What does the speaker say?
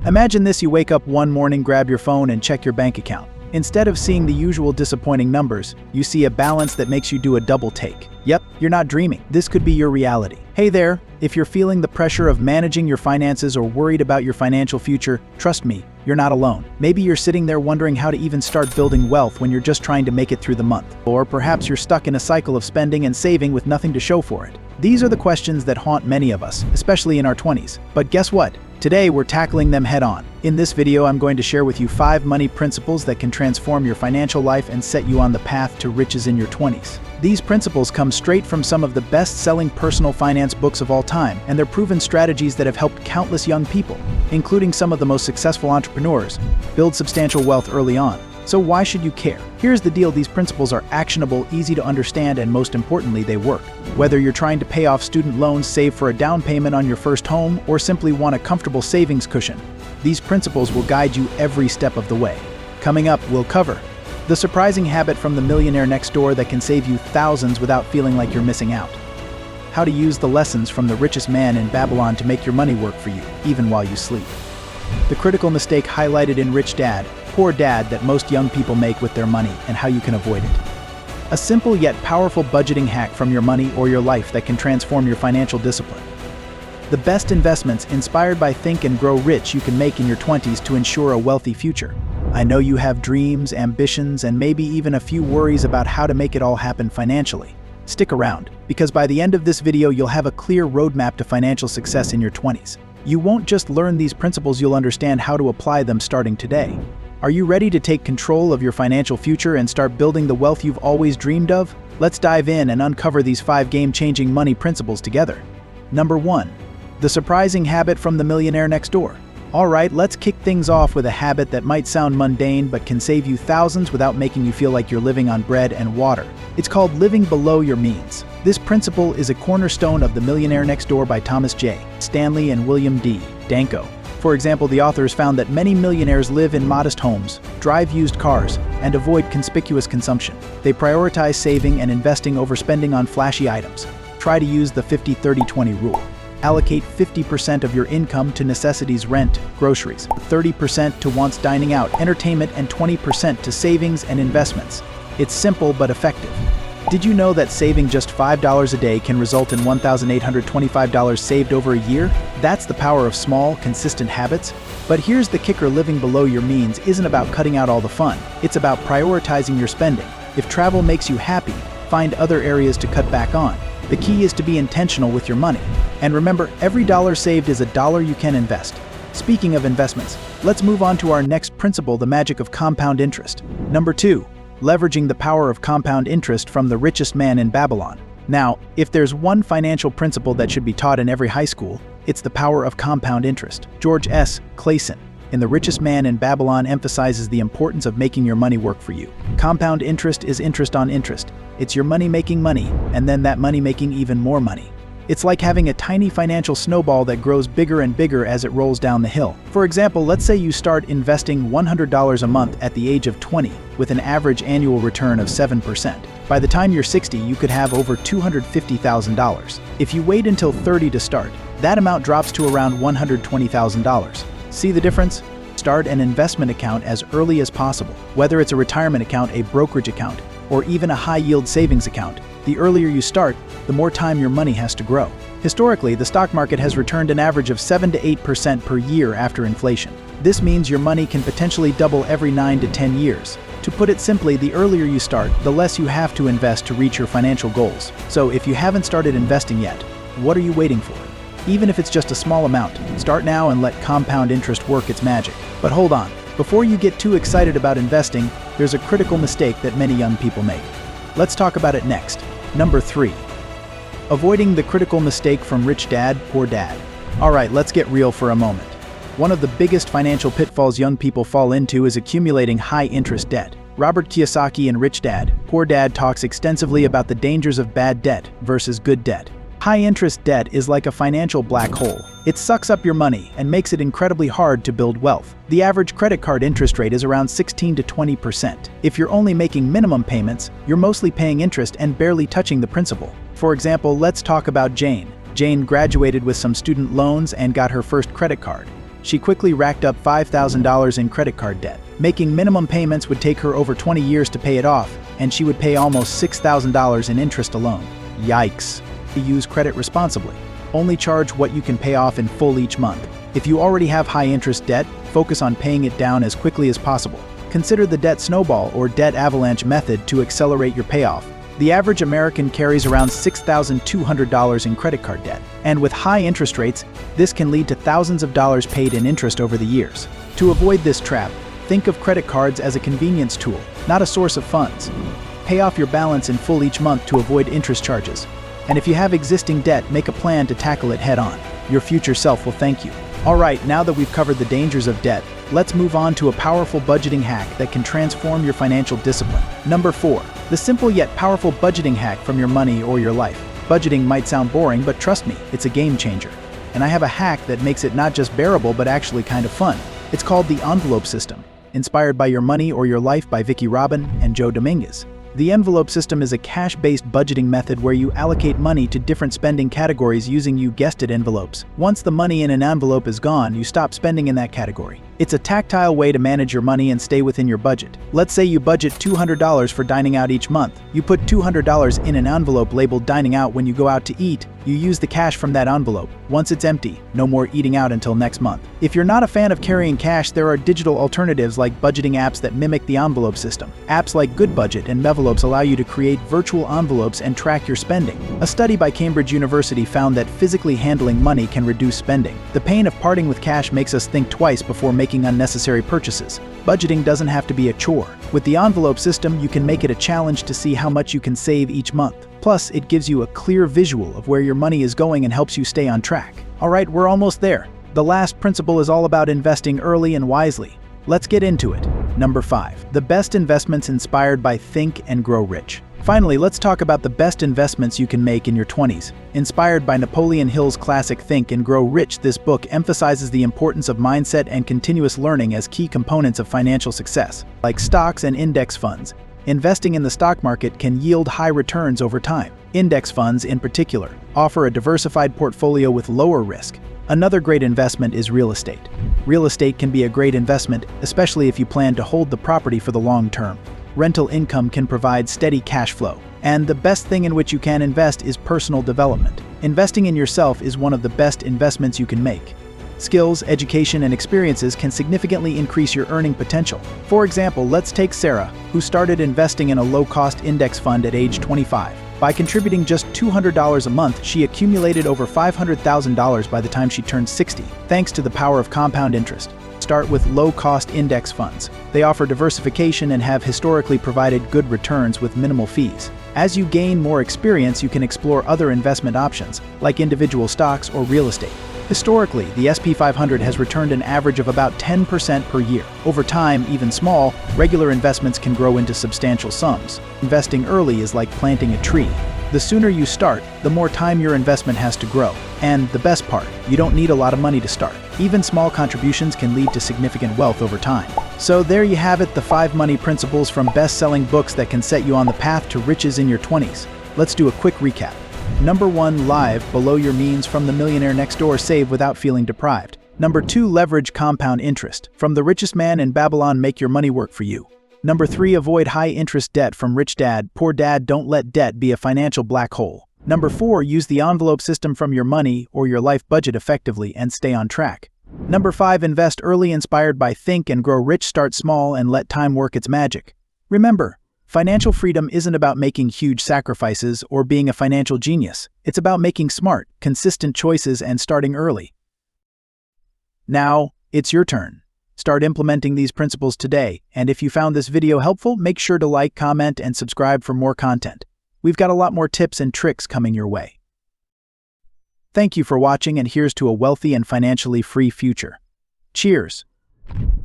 Imagine this: you wake up one morning, grab your phone, and check your bank account. Instead of seeing the usual disappointing numbers, you see a balance that makes you do a double take. Yep, you're not dreaming. This could be your reality. Hey there, if you're feeling the pressure of managing your finances or worried about your financial future, trust me, you're not alone. Maybe you're sitting there wondering how to even start building wealth when you're just trying to make it through the month. Or perhaps you're stuck in a cycle of spending and saving with nothing to show for it. These are the questions that haunt many of us, especially in our 20s. But guess what? Today we're tackling them head on. In this video, I'm going to share with you 5 money principles that can transform your financial life and set you on the path to riches in your 20s. These principles come straight from some of the best-selling personal finance books of all time, and they're proven strategies that have helped countless young people, including some of the most successful entrepreneurs, build substantial wealth early on. So why should you care? Here's the deal: these principles are actionable, easy to understand, and most importantly, they work. Whether you're trying to pay off student loans, save for a down payment on your first home, or simply want a comfortable savings cushion, these principles will guide you every step of the way. Coming up, we'll cover the surprising habit from the Millionaire Next Door that can save you thousands without feeling like you're missing out. How to use the lessons from the richest man in Babylon to make your money work for you, even while you sleep. The critical mistake highlighted in Rich Dad, Poor Dad that most young people make with their money and how you can avoid it. A simple yet powerful budgeting hack from your money or your life that can transform your financial discipline. The best investments inspired by Think and Grow Rich you can make in your 20s to ensure a wealthy future. I know you have dreams, ambitions, and maybe even a few worries about how to make it all happen financially. Stick around, because by the end of this video you'll have a clear roadmap to financial success in your 20s. You won't just learn these principles, you'll understand how to apply them starting today. Are you ready to take control of your financial future and start building the wealth you've always dreamed of? Let's dive in and uncover these 5 game-changing money principles together. Number 1. The surprising habit from the Millionaire Next Door. Alright, let's kick things off with a habit that might sound mundane but can save you thousands without making you feel like you're living on bread and water. It's called living below your means. This principle is a cornerstone of The Millionaire Next Door by Thomas J. Stanley and William D. Danko. For example, the authors found that many millionaires live in modest homes, drive used cars, and avoid conspicuous consumption. They prioritize saving and investing over spending on flashy items. Try to use the 50-30-20 rule. Allocate 50% of your income to necessities, rent, groceries, 30% to wants, dining out, entertainment, and 20% to savings and investments. It's simple but effective. Did you know that saving just $5 a day can result in $1,825 saved over a year? That's the power of small, consistent habits. But here's the kicker: living below your means isn't about cutting out all the fun. It's about prioritizing your spending. If travel makes you happy, find other areas to cut back on. The key is to be intentional with your money. And remember, every dollar saved is a dollar you can invest. Speaking of investments, let's move on to our next principle: the magic of compound interest. Number 2. Leveraging the power of compound interest from the richest man in Babylon. Now, if there's one financial principle that should be taught in every high school, it's the power of compound interest. George S. Clason, in The Richest Man in Babylon, emphasizes the importance of making your money work for you. Compound interest is interest on interest. It's your money making money, and then that money making even more money. It's like having a tiny financial snowball that grows bigger and bigger as it rolls down the hill. For example, let's say you start investing $100 a month at the age of 20, with an average annual return of 7%. By the time you're 60, you could have over $250,000. If you wait until 30 to start, that amount drops to around $120,000. See the difference? Start an investment account as early as possible. Whether it's a retirement account, a brokerage account, or even a high-yield savings account, the earlier you start, the more time your money has to grow. Historically, the stock market has returned an average of 7 to 8% per year after inflation. This means your money can potentially double every 9 to 10 years. To put it simply, the earlier you start, the less you have to invest to reach your financial goals. So if you haven't started investing yet, what are you waiting for? Even if it's just a small amount, start now and let compound interest work its magic. But hold on, before you get too excited about investing, there's a critical mistake that many young people make. Let's talk about it next. Number 3. Avoiding the critical mistake from Rich Dad, Poor Dad. Alright, let's get real for a moment. One of the biggest financial pitfalls young people fall into is accumulating high-interest debt. Robert Kiyosaki in Rich Dad, Poor Dad talks extensively about the dangers of bad debt versus good debt. High-interest debt is like a financial black hole. It sucks up your money and makes it incredibly hard to build wealth. The average credit card interest rate is around 16 to 20%. If you're only making minimum payments, you're mostly paying interest and barely touching the principal. For example, let's talk about Jane. Jane graduated with some student loans and got her first credit card. She quickly racked up $5,000 in credit card debt. Making minimum payments would take her over 20 years to pay it off, and she would pay almost $6,000 in interest alone. Yikes. Use credit responsibly. Only charge what you can pay off in full each month. If you already have high-interest debt, focus on paying it down as quickly as possible. Consider the debt snowball or debt avalanche method to accelerate your payoff. The average American carries around $6,200 in credit card debt, and with high interest rates, this can lead to thousands of dollars paid in interest over the years. To avoid this trap, think of credit cards as a convenience tool, not a source of funds. Pay off your balance in full each month to avoid interest charges. And if you have existing debt, make a plan to tackle it head-on. Your future self will thank you. Alright, now that we've covered the dangers of debt, let's move on to a powerful budgeting hack that can transform your financial discipline. Number 4. The simple yet powerful budgeting hack from your money or your life. Budgeting might sound boring, but trust me, it's a game changer. And I have a hack that makes it not just bearable, but actually kind of fun. It's called the envelope system, inspired by Your Money or Your Life by Vicky Robin and Joe Dominguez. The envelope system is a cash-based budgeting method where you allocate money to different spending categories using, you guessed it, envelopes. Once the money in an envelope is gone, you stop spending in that category. It's a tactile way to manage your money and stay within your budget. Let's say you budget $200 for dining out each month. You put $200 in an envelope labeled dining out. When you go out to eat, you use the cash from that envelope. Once it's empty, no more eating out until next month. If you're not a fan of carrying cash, there are digital alternatives like budgeting apps that mimic the envelope system. Apps like Good Budget and Mevlops allow you to create virtual envelopes and track your spending. A study by Cambridge University found that physically handling money can reduce spending. The pain of parting with cash makes us think twice before making unnecessary purchases. Budgeting doesn't have to be a chore. With the envelope system, you can make it a challenge to see how much you can save each month. Plus, it gives you a clear visual of where your money is going and helps you stay on track. Alright, we're almost there. The last principle is all about investing early and wisely. Let's get into it. Number 5. The best investments inspired by Think and Grow Rich. Finally, let's talk about the best investments you can make in your 20s. Inspired by Napoleon Hill's classic Think and Grow Rich, this book emphasizes the importance of mindset and continuous learning as key components of financial success. Like stocks and index funds, investing in the stock market can yield high returns over time. Index funds, in particular, offer a diversified portfolio with lower risk. Another great investment is real estate. Real estate can be a great investment, especially if you plan to hold the property for the long term. Rental income can provide steady cash flow. And the best thing in which you can invest is personal development. Investing in yourself is one of the best investments you can make. Skills, education, and experiences can significantly increase your earning potential. For example, let's take Sarah, who started investing in a low-cost index fund at age 25. By contributing just $200 a month, she accumulated over $500,000 by the time she turned 60, thanks to the power of compound interest. Start with low-cost index funds. They offer diversification and have historically provided good returns with minimal fees. As you gain more experience, you can explore other investment options, like individual stocks or real estate. Historically, the S&P 500 has returned an average of about 10% per year. Over time, even small, regular investments can grow into substantial sums. Investing early is like planting a tree. The sooner you start, the more time your investment has to grow. And the best part, you don't need a lot of money to start. Even small contributions can lead to significant wealth over time. So there you have it, the 5 money principles from best-selling books that can set you on the path to riches in your 20s. Let's do a quick recap. Number 1, live below your means from the Millionaire Next Door, save without feeling deprived. Number 2, leverage compound interest. From the richest man in Babylon, make your money work for you. Number 3, avoid high-interest debt from Rich Dad, Poor Dad. Don't let debt be a financial black hole. Number 4, use the envelope system from Your Money or Your Life budget effectively and stay on track. Number 5, invest early, inspired by Think and Grow Rich. Start small and let time work its magic. Remember, financial freedom isn't about making huge sacrifices or being a financial genius. It's about making smart, consistent choices and starting early. Now, it's your turn. Start implementing these principles today, and if you found this video helpful, make sure to like, comment, and subscribe for more content. We've got a lot more tips and tricks coming your way. Thank you for watching, and here's to a wealthy and financially free future. Cheers!